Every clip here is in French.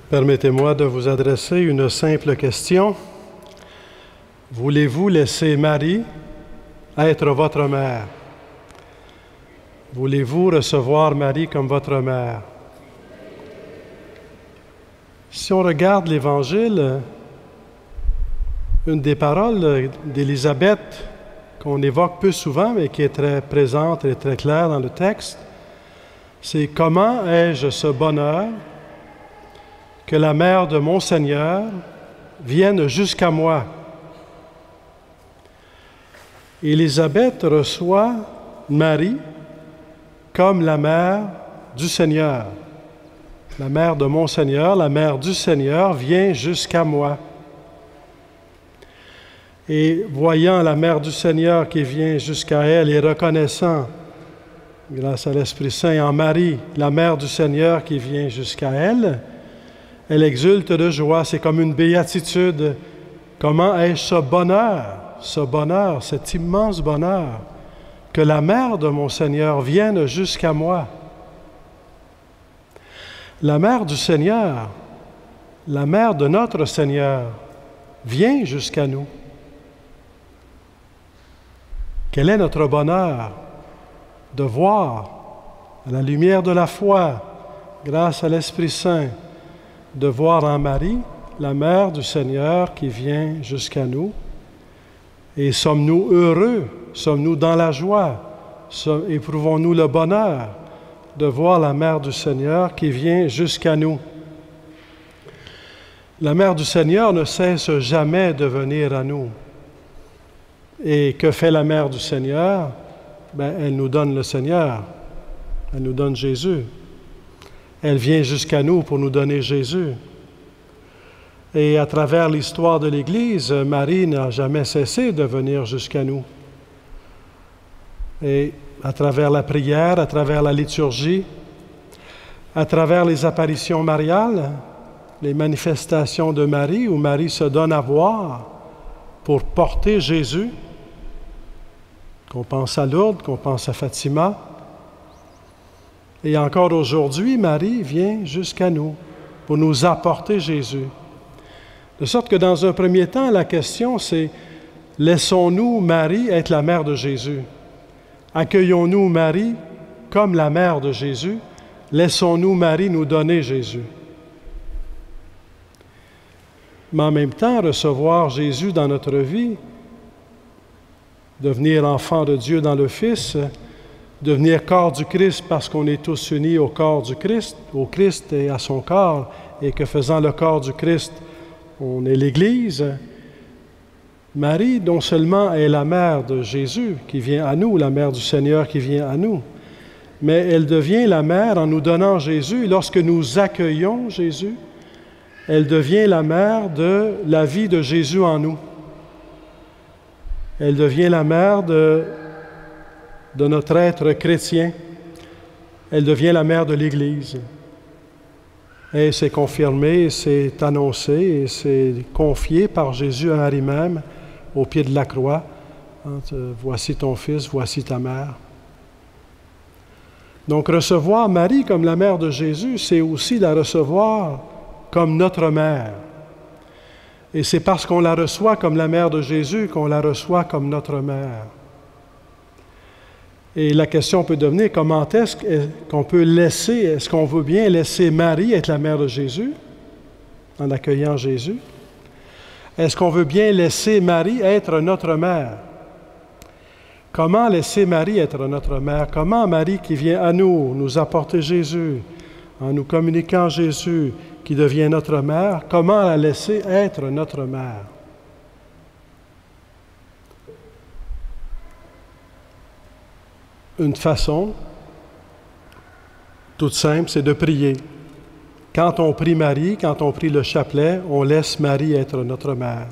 Permettez-moi de vous adresser une simple question. Voulez-vous laisser Marie être votre mère? Voulez-vous recevoir Marie comme votre mère? Si on regarde l'Évangile, une des paroles d'Élisabeth qu'on évoque peu souvent, mais qui est très présente et très claire dans le texte, c'est « Comment ai-je ce bonheur que la mère de mon Seigneur vienne jusqu'à moi ?» Élisabeth reçoit Marie comme la mère du Seigneur. La mère de mon Seigneur, la mère du Seigneur vient jusqu'à moi. Et voyant la mère du Seigneur qui vient jusqu'à elle et reconnaissant, grâce à l'Esprit Saint, en Marie, la mère du Seigneur qui vient jusqu'à elle, elle exulte de joie. C'est comme une béatitude. Comment ai-je ce bonheur, cet immense bonheur, que la mère de mon Seigneur vienne jusqu'à moi? La mère du Seigneur, la mère de notre Seigneur, vient jusqu'à nous. Quel est notre bonheur de voir, à la lumière de la foi, grâce à l'Esprit Saint, de voir en Marie la mère du Seigneur qui vient jusqu'à nous. Et sommes-nous heureux, sommes-nous dans la joie, éprouvons-nous le bonheur de voir la mère du Seigneur qui vient jusqu'à nous. La mère du Seigneur ne cesse jamais de venir à nous. Et que fait la mère du Seigneur? Elle nous donne le Seigneur, elle nous donne Jésus. Elle vient jusqu'à nous pour nous donner Jésus. Et à travers l'histoire de l'Église, Marie n'a jamais cessé de venir jusqu'à nous. Et à travers la prière, à travers la liturgie, à travers les apparitions mariales, les manifestations de Marie, où Marie se donne à voir pour porter Jésus, qu'on pense à Lourdes, qu'on pense à Fatima. Et encore aujourd'hui, Marie vient jusqu'à nous pour nous apporter Jésus. De sorte que dans un premier temps, la question c'est, laissons-nous Marie être la mère de Jésus? Accueillons-nous Marie comme la mère de Jésus? Laissons-nous Marie nous donner Jésus? Mais en même temps, recevoir Jésus dans notre vie, devenir enfant de Dieu dans le Fils, devenir corps du Christ parce qu'on est tous unis au corps du Christ, au Christ et à son corps, et que faisant le corps du Christ, on est l'Église. Marie, non seulement est la mère de Jésus qui vient à nous, la mère du Seigneur qui vient à nous, mais elle devient la mère en nous donnant Jésus. Lorsque nous accueillons Jésus, elle devient la mère de la vie de Jésus en nous. Elle devient la mère de notre être chrétien. Elle devient la mère de l'Église. Et c'est confirmé, c'est annoncé, et c'est confié par Jésus à Marie même, au pied de la croix. Voici ton fils, voici ta mère. Donc recevoir Marie comme la mère de Jésus, c'est aussi la recevoir comme notre mère. Et c'est parce qu'on la reçoit comme la mère de Jésus qu'on la reçoit comme notre mère. Et la question peut devenir, comment est-ce qu'on peut laisser, est-ce qu'on veut bien laisser Marie être la mère de Jésus, en accueillant Jésus? Est-ce qu'on veut bien laisser Marie être notre mère? Comment laisser Marie être notre mère? Comment Marie qui vient à nous apporter Jésus, en nous communiquant Jésus, qui devient notre mère, comment la laisser être notre mère? Une façon toute simple, c'est de prier. Quand on prie Marie, quand on prie le chapelet, on laisse Marie être notre mère.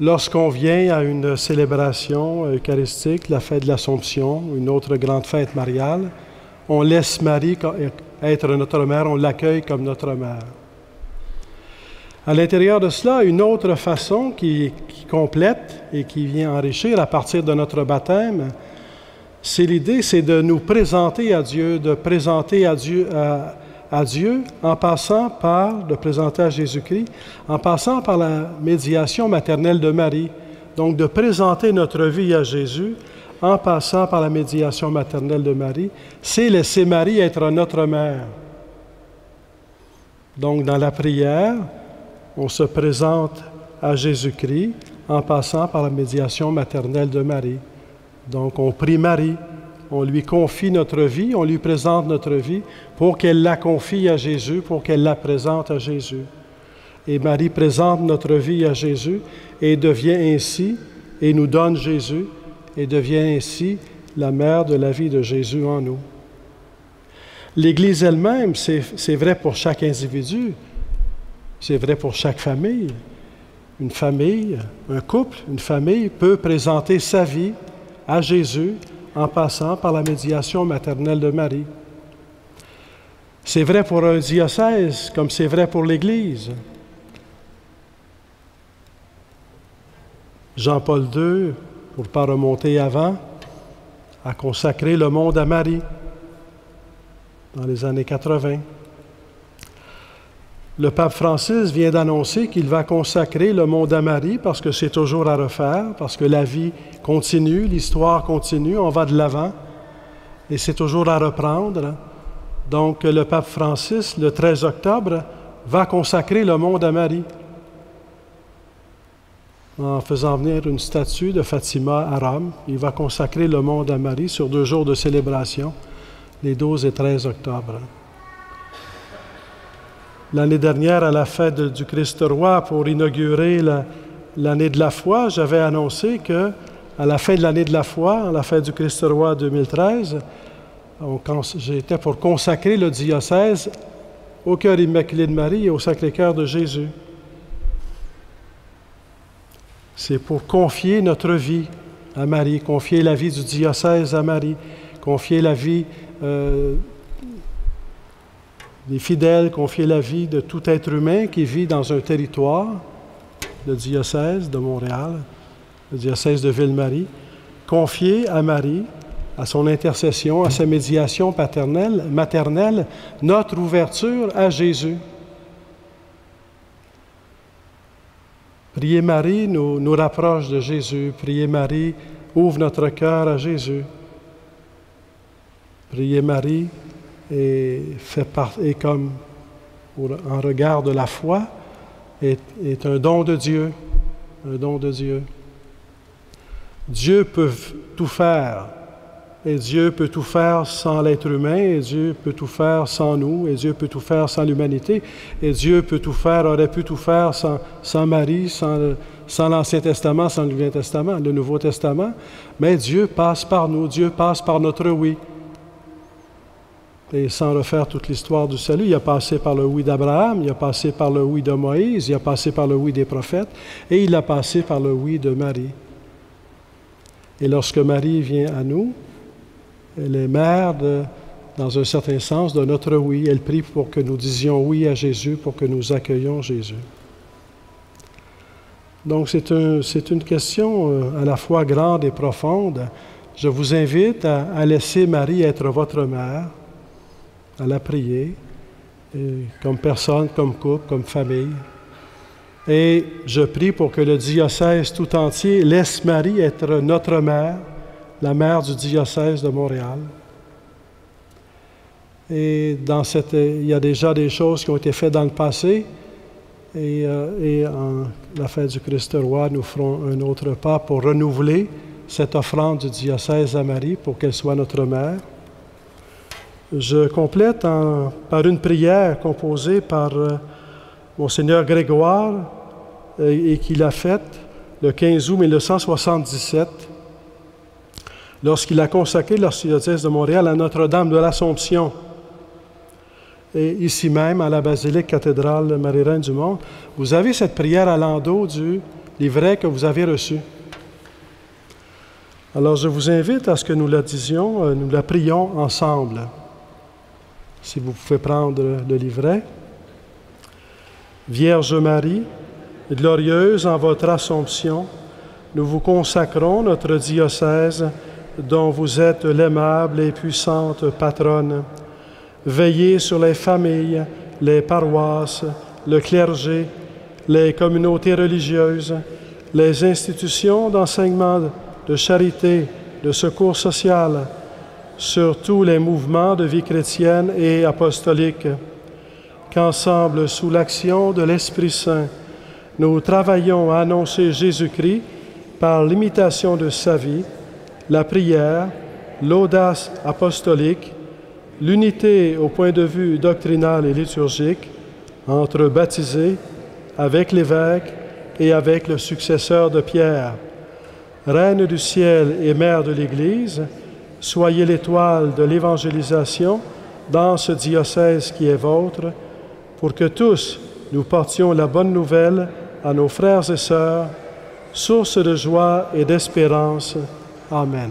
Lorsqu'on vient à une célébration eucharistique, la fête de l'Assomption, une autre grande fête mariale, on laisse Marie être notre mère, on l'accueille comme notre mère. À l'intérieur de cela, une autre façon qui complète et qui vient enrichir à partir de notre baptême, c'est l'idée, c'est de nous présenter à Dieu, de présenter à Dieu, à Dieu en passant par, de présenter à Jésus-Christ, en passant par la médiation maternelle de Marie. Donc, de présenter notre vie à Jésus en passant par la médiation maternelle de Marie, c'est laisser Marie être notre mère. Donc, dans la prière, on se présente à Jésus-Christ en passant par la médiation maternelle de Marie. Donc, on prie Marie, on lui confie notre vie, on lui présente notre vie pour qu'elle la confie à Jésus, pour qu'elle la présente à Jésus. Et Marie présente notre vie à Jésus et devient ainsi, et nous donne Jésus, et devient ainsi la mère de la vie de Jésus en nous. L'Église elle-même, c'est vrai pour chaque individu, c'est vrai pour chaque famille. Une famille, un couple, une famille peut présenter sa vie à Jésus en passant par la médiation maternelle de Marie. C'est vrai pour un diocèse comme c'est vrai pour l'Église. Jean-Paul II, pour ne pas remonter avant, a consacré le monde à Marie dans les années 80. Le pape Francis vient d'annoncer qu'il va consacrer le monde à Marie parce que c'est toujours à refaire, parce que la vie continue, l'histoire continue, on va de l'avant et c'est toujours à reprendre. Donc le pape Francis, le 13 octobre, va consacrer le monde à Marie en faisant venir une statue de Fatima à Rome. Il va consacrer le monde à Marie sur 2 jours de célébration, les 12 et 13 octobre. L'année dernière, à la fête du Christ-Roi, pour inaugurer l'année de la foi, j'avais annoncé que à la fin de l'année de la foi, à la fête du Christ-Roi 2013, j'étais pour consacrer le diocèse au cœur immaculé de Marie et au Sacré-Cœur de Jésus. C'est pour confier notre vie à Marie, confier la vie du diocèse à Marie, confier la vie des fidèles, confier la vie de tout être humain qui vit dans un territoire, le diocèse de Montréal, le diocèse de Ville-Marie, confier à Marie, à son intercession, à sa médiation maternelle, notre ouverture à Jésus. Prier Marie nous rapproche de Jésus. Prier Marie ouvre notre cœur à Jésus. Prier Marie et comme en regard de la foi, est un don de Dieu, un don de Dieu. Dieu peut tout faire, et Dieu peut tout faire sans l'être humain, et Dieu peut tout faire sans nous, et Dieu peut tout faire sans l'humanité, et Dieu peut tout faire, aurait pu tout faire sans Marie, sans l'Ancien Testament, sans le Nouveau Testament, le Nouveau Testament, mais Dieu passe par nous, Dieu passe par notre oui. Et sans refaire toute l'histoire du salut, il a passé par le oui d'Abraham, il a passé par le oui de Moïse, il a passé par le oui des prophètes, et il a passé par le oui de Marie. Et lorsque Marie vient à nous, elle est mère, dans un certain sens, de notre oui. Elle prie pour que nous disions oui à Jésus, pour que nous accueillions Jésus. Donc c'est une question à la fois grande et profonde. Je vous invite à laisser Marie être votre mère, à la prier, comme personne, comme couple, comme famille. Et je prie pour que le diocèse tout entier laisse Marie être notre mère, la mère du diocèse de Montréal. Et il y a déjà des choses qui ont été faites dans le passé, et en la fête du Christ-Roi, nous ferons un autre pas pour renouveler cette offrande du diocèse à Marie pour qu'elle soit notre mère. Je complète par une prière composée par Monseigneur Grégoire et qu'il a faite le 15 août 1977 lorsqu'il a consacré l'archidiocèse de Montréal à Notre-Dame de l'Assomption. Et ici même, à la basilique cathédrale Marie-Reine du Monde, vous avez cette prière à l'endos du livret que vous avez reçu. Alors, je vous invite à ce que nous la disions, nous la prions ensemble. Si vous pouvez prendre le livret. Vierge Marie, glorieuse en votre Assomption, nous vous consacrons notre diocèse dont vous êtes l'aimable et puissante patronne. veillez sur les familles, les paroisses, le clergé, les communautés religieuses, les institutions d'enseignement, de charité, de secours social, sur tous les mouvements de vie chrétienne et apostolique, qu'ensemble, sous l'action de l'Esprit Saint, nous travaillons à annoncer Jésus-Christ par l'imitation de sa vie, la prière, l'audace apostolique, l'unité au point de vue doctrinal et liturgique entre baptisés, avec l'évêque et avec le successeur de Pierre. Reine du ciel et Mère de l'Église, soyez l'étoile de l'évangélisation dans ce diocèse qui est vôtre, pour que tous nous portions la bonne nouvelle à nos frères et sœurs, source de joie et d'espérance. Amen.